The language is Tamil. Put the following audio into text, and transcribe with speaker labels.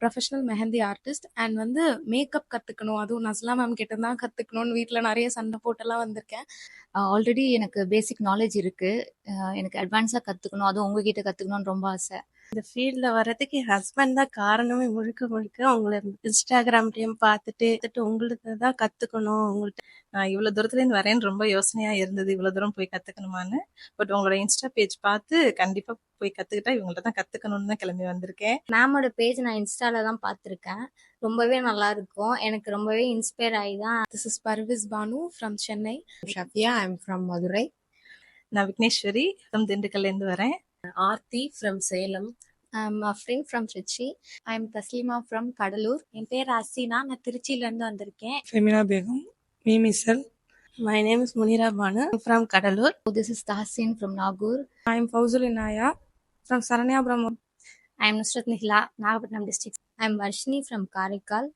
Speaker 1: ப்ரொஃபஷனல் மெஹந்தி ஆர்டிஸ்ட் அண்ட் வந்து மேக்கப் கற்றுக்கணும், அதுவும் நஸ்லா மேம் கிட்ட தான் கற்றுக்கணும்னு வீட்டில் நிறைய சண்டை போட்டெல்லாம் வந்திருக்கேன்.
Speaker 2: ஆல்ரெடி எனக்கு பேசிக் நாலேஜ் இருக்கு. எனக்கு அட்வான்ஸா கத்துக்கணும், அதுவும் உங்ககிட்ட கத்துக்கணும்னு ரொம்ப ஆசை.
Speaker 3: இந்த ஃபீல்ட்ல வர்றதுக்கு என் ஹஸ்பண்ட் தான் காரணமே. முழுக்க முழுக்க உங்களை இன்ஸ்டாகிராம்லயும் பார்த்துட்டு உங்களுக்கு தான் கத்துக்கணும், உங்கள்ட்ட இவ்வளவு தூரத்துல இருந்து வரேன்னு ரொம்ப யோசனையா இருந்தது, இவ்வளவு தூரம் போய் கத்துக்கணுமான்னு. பட் உங்களோட இன்ஸ்டா பேஜ் பார்த்து கண்டிப்பா போய் கத்துக்கிட்டா இவங்கள்ட்ட தான் கத்துக்கணும்னு தான் கிளம்பி வந்திருக்கேன்.
Speaker 4: மேமோட பேஜ் நான் இன்ஸ்டால தான் பார்த்துருக்கேன். ரொம்பவே நல்லா இருக்கும். எனக்கு ரொம்பவே இன்ஸ்பயர் ஆகி தான்.
Speaker 1: This is Parvis Banu from Chennai.
Speaker 5: Shafia, I am from Madurai.
Speaker 3: நான் விக்னேஸ்வரி ஃப்ரம் திண்டுக்கல்ல இருந்து வரேன்.
Speaker 5: Aarthi from Salem.
Speaker 4: I'm Afrin from Trichy.
Speaker 6: I'm Taslima from Kadalur. என் பேர் அசினா, நான் திருச்சியில இருந்து வந்திருக்கேன்.
Speaker 7: Femina Begum, Meemisal.
Speaker 3: My name is Munira Banu from Kadalur.
Speaker 2: This is Tahsin from Nagur.
Speaker 1: I'm Fawzul Inaya from Saranyabram.
Speaker 4: I'm Nusrat Nihla, Nagapattinam district.
Speaker 6: I'm Varshini from Karaikal.